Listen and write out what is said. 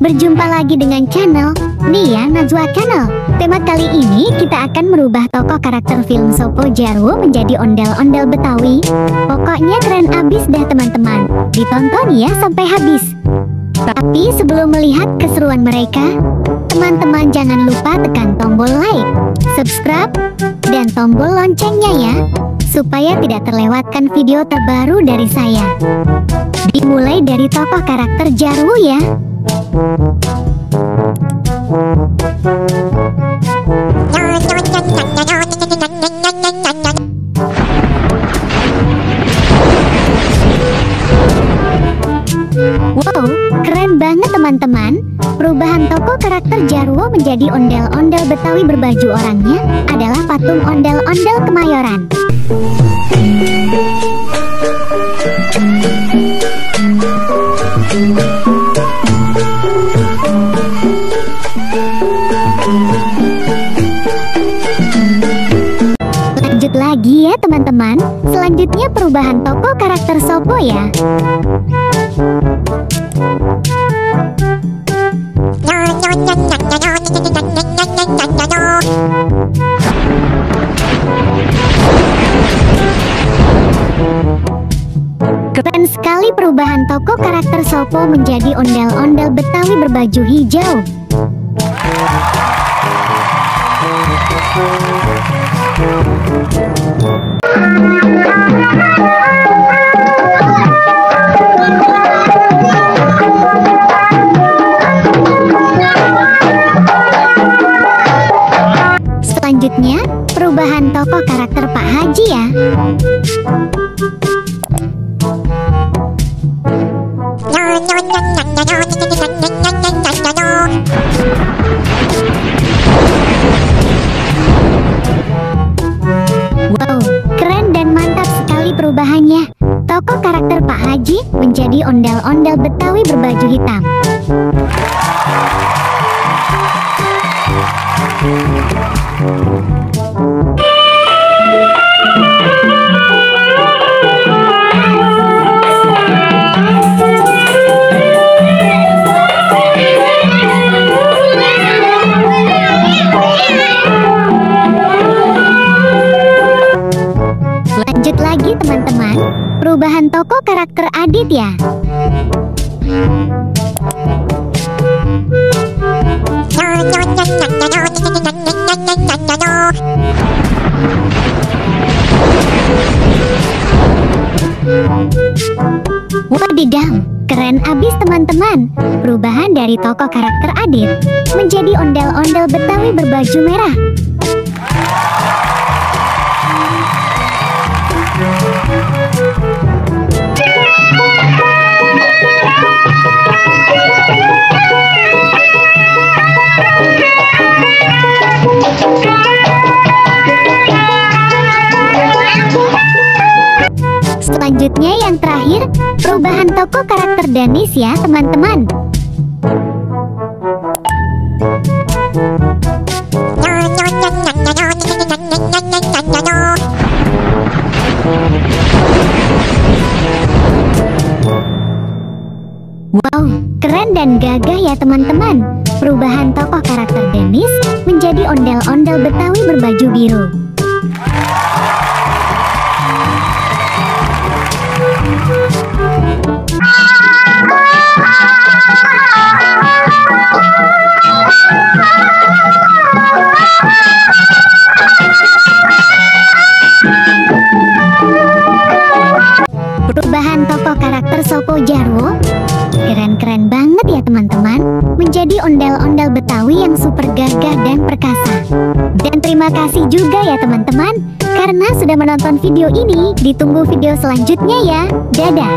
Berjumpa lagi dengan channel Nia Najwa Channel. Tema kali ini kita akan merubah tokoh karakter film Sopo Jarwo menjadi ondel-ondel Betawi. Pokoknya keren abis dah teman-teman. Ditonton ya sampai habis. Tapi sebelum melihat keseruan mereka, teman-teman jangan lupa tekan tombol like, subscribe, dan tombol loncengnya ya, supaya tidak terlewatkan video terbaru dari saya. Dimulai dari tokoh karakter Jarwo ya. Wow, keren banget teman-teman. Perubahan tokoh karakter Jarwo menjadi ondel-ondel Betawi berbaju orangnya adalah patung ondel-ondel Kemayoran. Lanjut lagi ya teman-teman. Selanjutnya perubahan tokoh karakter Sopo ya. Keren sekali perubahan tokoh karakter Sopo menjadi ondel-ondel Betawi berbaju hijau. Selanjutnya, perubahan tokoh karakter Pak Haji ya. Wow, keren dan mantap sekali perubahannya. Tokoh karakter Pak Haji menjadi ondel-ondel Betawi berbaju hitam. Lanjut lagi teman-teman, perubahan tokoh karakter Adit ya. Wadidaw, keren abis teman-teman. Perubahan dari tokoh karakter Adit menjadi ondel-ondel Betawi berbaju merah. Selanjutnya yang terakhir, perubahan tokoh karakter Danis ya teman-teman. Wow, keren dan gagah ya teman-teman. Perubahan tokoh karakter Danis menjadi ondel-ondel Betawi berbaju biru. Perubahan tokoh karakter Sopo Jarwo keren-keren banget ya teman-teman, menjadi ondel-ondel Betawi yang super gagah dan perkasa. Dan terima kasih juga ya teman-teman karena sudah menonton video ini. Ditunggu video selanjutnya ya. Dadah.